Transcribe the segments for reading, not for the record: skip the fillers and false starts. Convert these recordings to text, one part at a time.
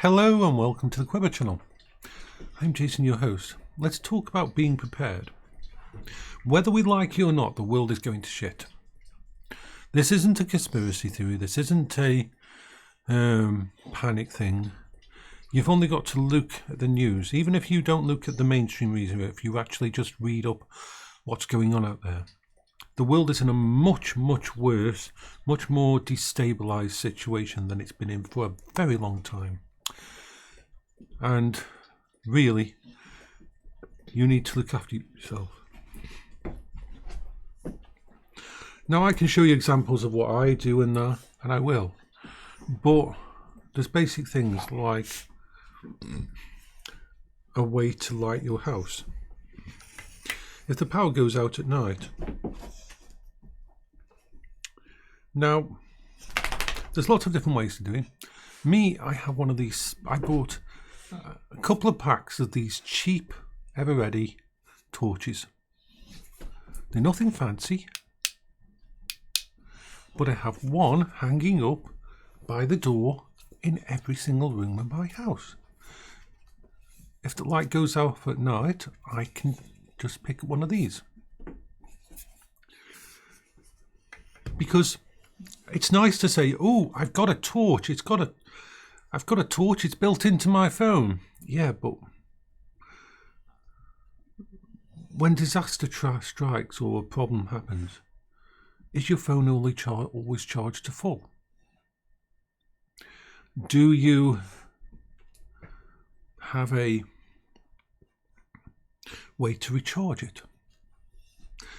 Hello and welcome to the Quiver channel. I'm Jason, your host. Let's talk about being prepared. Whether we like it or not, the world is going to shit. This isn't a conspiracy theory. This isn't a panic thing. You've only got to look at the news. Even if you don't look at the mainstream media, if you actually just read up what's going on out there, the world is in a much worse, much more destabilized situation than it's been in for a very long time. And really, you need to look after yourself. Now, I can show you examples of what I do in there, and I will. But there's basic things like a way to light your house. If the power goes out at night, now there's lots of different ways to do it. Me, I have one of these. I bought a couple of packs of these cheap, ever-ready torches. They're nothing fancy, but I have one hanging up by the door in every single room in my house. If the light goes off at night, I can just pick up one of these. Because it's nice to say, oh, I've got a torch. I've got a torch, it's built into my phone. Yeah, but when disaster strikes or a problem happens, is your phone always charged to full? Do you have a way to recharge it?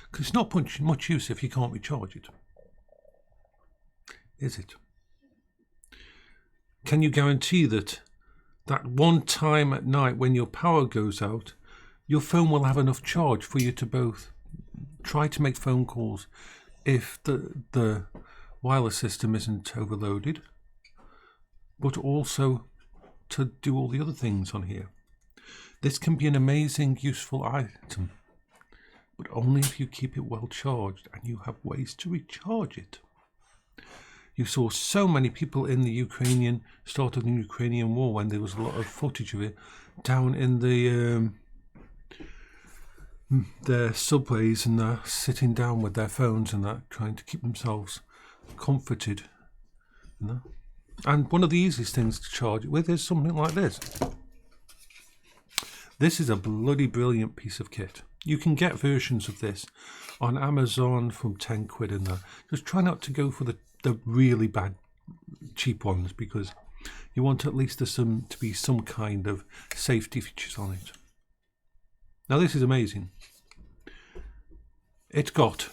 Because it's not much use if you can't recharge it. Is it? Can you guarantee that one time at night when your power goes out, your phone will have enough charge for you to both try to make phone calls if the wireless system isn't overloaded, but also to do all the other things on here? This can be an amazing, useful item, but only if you keep it well charged and you have ways to recharge it. You saw so many people in the start of the Ukrainian war, when there was a lot of footage of it, down in their subways and they're sitting down with their phones and that, trying to keep themselves comforted. You know? And one of the easiest things to charge it with is something like this. This is a bloody brilliant piece of kit. You can get versions of this on Amazon from 10 quid in there. Just try not to go for the really bad cheap ones, because you want at least to be some kind of safety features on it. Now this is amazing. It's got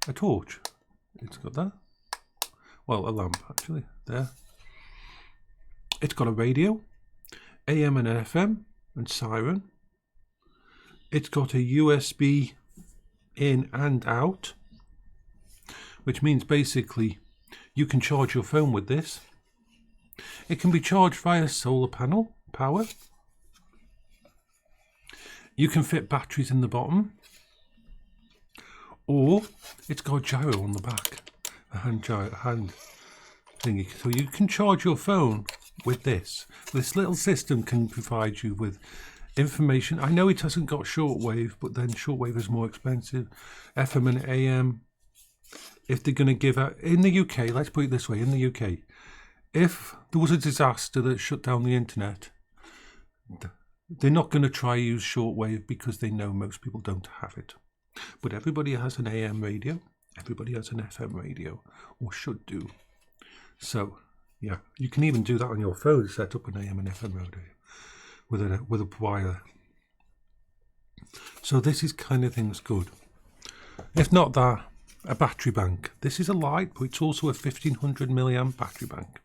a torch. It's got that. Well, a lamp actually there. It's got a radio, AM and FM and siren. It's got a USB in and out, which means basically you can charge your phone with this. It can be charged via solar panel power. You can fit batteries in the bottom, or it's got a gyro on the back, a hand thingy. So you can charge your phone with this. This little system can provide you with information. I know it hasn't got shortwave, but then shortwave is more expensive. FM and AM. If they're going to give out in the UK, let's put it this way, in the UK, if there was a disaster that shut down the internet, they're not going to try use shortwave because they know most people don't have it. But everybody has an AM radio, everybody has an FM radio, or should do. So yeah, you can even do that on your phone, set up an AM and FM radio with a wire. So this is kind of things good. If not that, a battery bank. This is a light, but it's also a 1500 milliamp battery bank.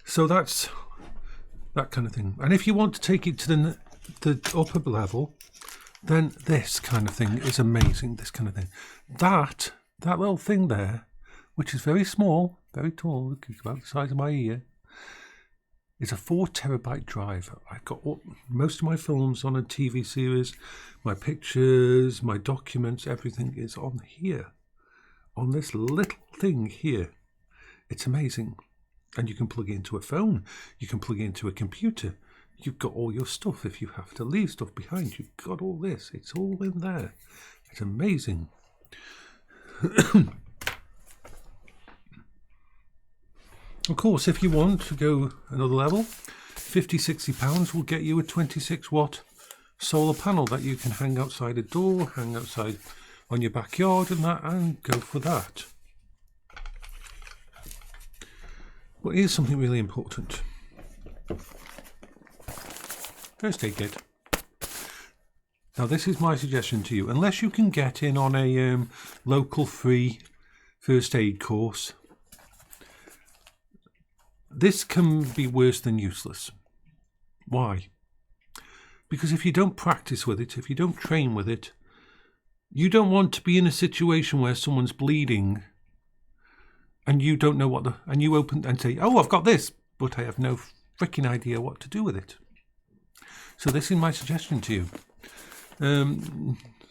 So that's that kind of thing. And if you want to take it to the upper level, then this kind of thing is amazing. This kind of thing. That little thing there, which is very small, very tall, about the size of my ear, is a 4 terabyte drive. I've got most of my films on a TV series, my pictures, my documents, everything is on here, on this little thing here. It's amazing. And you can plug it into a phone. You can plug it into a computer. You've got all your stuff. If you have to leave stuff behind, you've got all this. It's all in there. It's amazing. Of course, if you want to go another level, £50-60 will get you a 26-watt solar panel that you can hang outside a door, hang outside on your backyard and that, and go for that. But here's something really important. First aid kit. Now this is my suggestion to you. Unless you can get in on a local free first aid course, this can be worse than useless. Why? Because if you don't practice with it, if you don't train with it, you don't want to be in a situation where someone's bleeding and you don't know what and you open and say, oh, I've got this, but I have no freaking idea what to do with it. So this is my suggestion to you.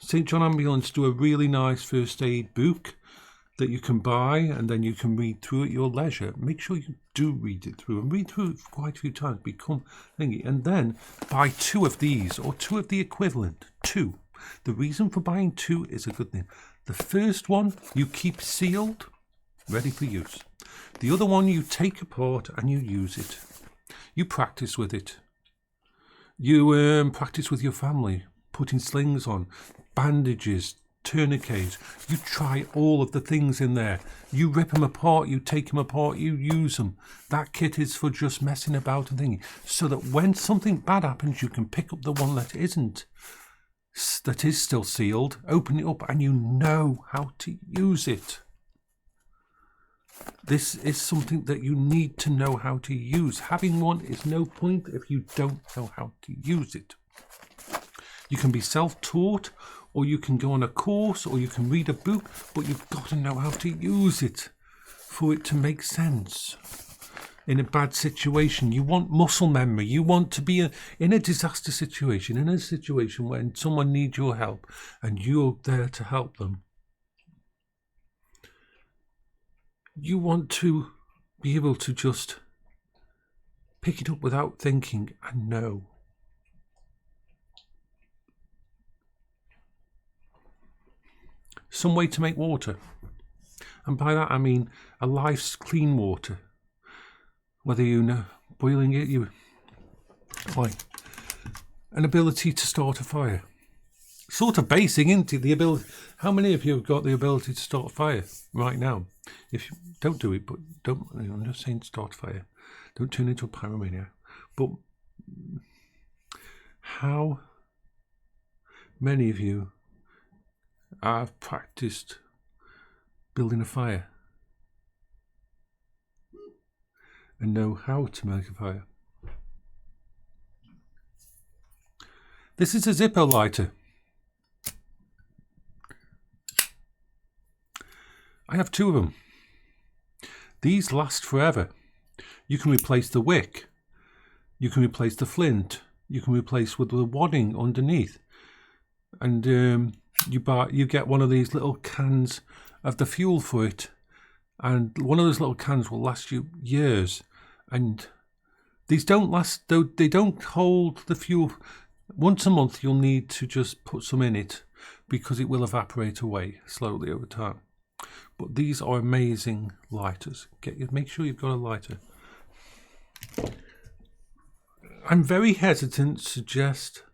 St. John Ambulance do a really nice first aid book that you can buy, and then you can read through at your leisure. Make sure you do read it through, and read through it quite a few times, become thingy, and then buy 2 of these, or 2 of the equivalent. 2. The reason for buying 2 is a good thing. The first one you keep sealed, ready for use. The other one you take apart and you use it. You practice with it. You practice with your family, putting slings on, bandages, tourniquets. You try all of the things in there. You rip them apart, you take them apart, you use them. That kit is for just messing about and thinking, so that when something bad happens, you can pick up the one that isn't, that is still sealed, open it up, and you know how to use it. This is something that you need to know how to use. Having one is no point if you don't know how to use it. You can be self-taught, or you can go on a course, or you can read a book, but you've got to know how to use it for it to make sense. In a bad situation, you want muscle memory. You want to be in a disaster situation, in a situation when someone needs your help, and you're there to help them. You want to be able to just pick it up without thinking and know. Some way to make water. And by that I mean a life's clean water. Whether you know boiling it, you like an ability to start a fire. Sort of basing into the ability. How many of you have got the ability to start a fire right now? If you don't do it, but don't, I'm just saying start a fire. Don't turn into a pyromaniac. But how many of you have practiced building a fire and know how to make a fire? This is a Zippo lighter. I have 2 of them. These last forever. You can replace the wick. You can replace the flint. You can replace with the wadding underneath. And you get one of these little cans of the fuel for it. And one of those little cans will last you years. And these don't last, though they don't hold the fuel. Once a month you'll need to just put some in it because it will evaporate away slowly over time. But these are amazing lighters. Make sure you've got a lighter. I'm very hesitant to suggest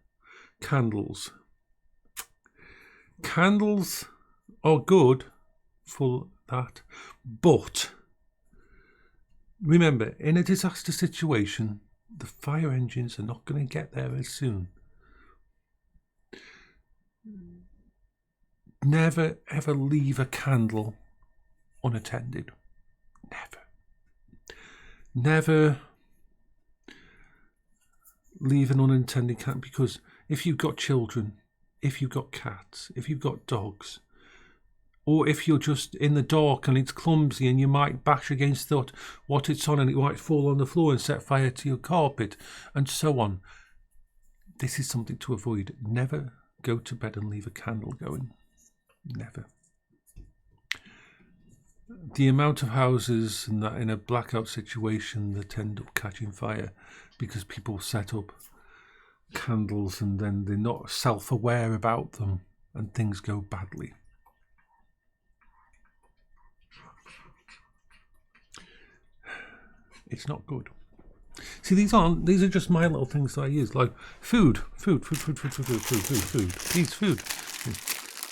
candles. Candles are good for that, but remember, in a disaster situation, the fire engines are not going to get there as soon. Never ever leave a candle unattended. Never leave an unattended candle, because if you've got children, if you've got cats, if you've got dogs, or if you're just in the dark and it's clumsy and you might bash against what it's on and it might fall on the floor and set fire to your carpet and so on. This is something to avoid. Never go to bed and leave a candle going. Never. the amount of houses and that in a blackout situation that end up catching fire because people set up candles and then they're not self-aware about them and things go badly. It's not good. See, these are just my little things that I use, like food. Please, food.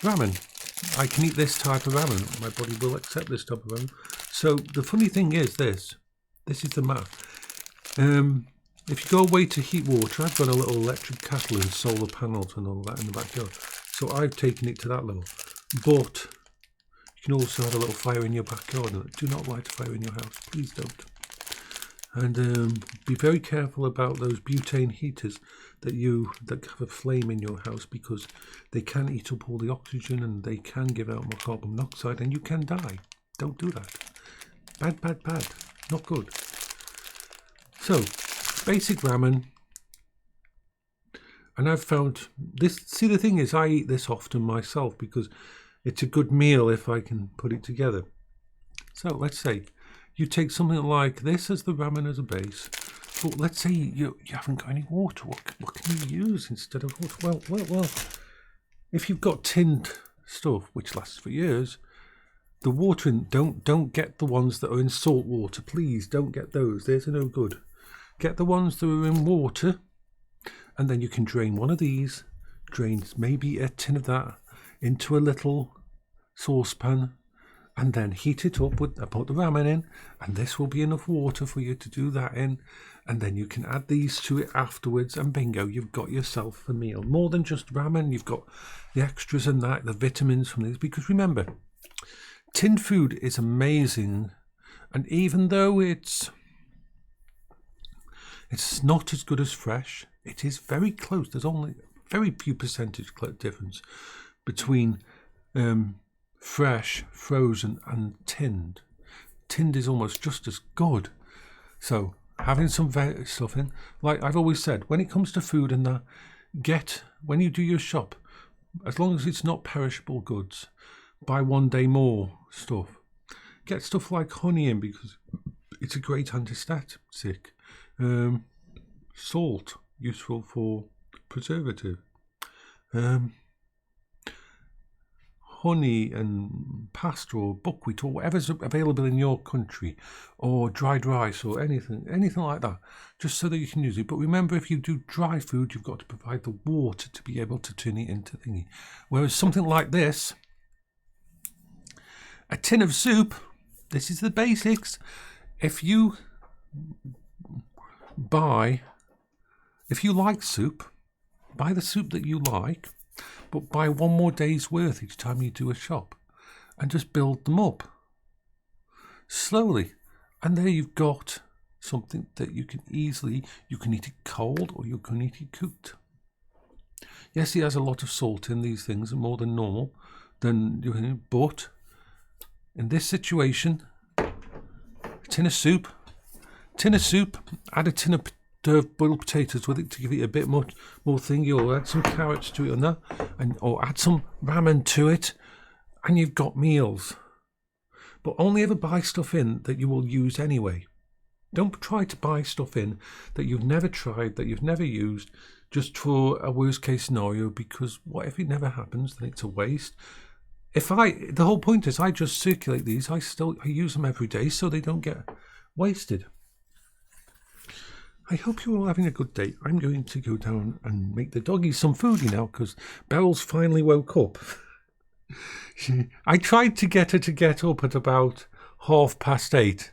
Ramen. I can eat this type of ramen. My body will accept this type of ramen. So the funny thing is this is the math. If you go away to heat water, I've got a little electric kettle and solar panels and all that in the backyard. So I've taken it to that level. But you can also have a little fire in your backyard. Do not light a fire in your house. Please don't. And be very careful about those butane heaters that have a flame in your house, because they can eat up all the oxygen and they can give out more carbon monoxide and you can die. Don't do that. Bad. Not good. So, basic ramen. And I've found this. See, the thing is, I eat this often myself because it's a good meal if I can put it together. So let's say you take something like this as the ramen as a base, but let's say you haven't got any water. What can you use instead of water? Well, if you've got tinned stuff which lasts for years, the water don't get the ones that are in salt water. Please don't get those. They're no good. Get the ones that are in water, and then you can drain one of these, drain maybe a tin of that into a little saucepan, and then heat it up with, put the ramen in, and this will be enough water for you to do that in, and then you can add these to it afterwards, and bingo, you've got yourself a meal. More than just ramen, you've got the extras and that, the vitamins from these, because remember, tinned food is amazing, and even though it's not as good as fresh, it is very close. There's only very few percentage difference between fresh, frozen and tinned. Tinned is almost just as good. So having some stuff in, like I've always said, when it comes to food and that, when you do your shop, as long as it's not perishable goods, buy 1 day more stuff. Get stuff like honey in because it's a great antistatic. Salt, useful for preservative. Honey and pasta or buckwheat or whatever's available in your country, or dried rice or anything like that, just so that you can use it. But remember, if you do dry food, you've got to provide the water to be able to turn it into thingy. Whereas something like this, a tin of soup, this is the basics. If you like soup, buy the soup that you like, but buy 1 more day's worth each time you do a shop, and just build them up slowly. And there you've got something that you can eat it cold or you can eat it cooked. Yes, it has a lot of salt in these things, more than normal, but in this situation, a tin of soup, add a tin of boiled potatoes with it to give it a bit more thingy, or add some carrots to it on that, or add some ramen to it, and you've got meals. But only ever buy stuff in that you will use anyway. Don't try to buy stuff in that you've never tried, that you've never used, just for a worst case scenario, because what if it never happens? Then it's a waste. The whole point is I just circulate these. I use them every day so they don't get wasted. I hope you're all having a good day. I'm going to go down and make the doggies some foodie now because Beryl's finally woke up. I tried to get her to get up at about 8:30,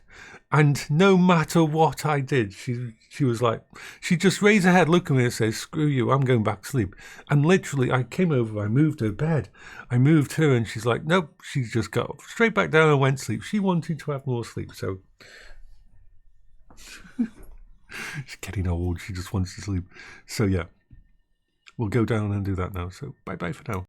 and no matter what I did, she was like, she just raised her head, looked at me and says, "Screw you, I'm going back to sleep." And literally, I came over, I moved her bed, I moved her, and she's like, nope, she just got straight back down and went to sleep. She wanted to have more sleep, so... She's getting old, she just wants to sleep. So yeah, we'll go down and do that now. So bye-bye for now.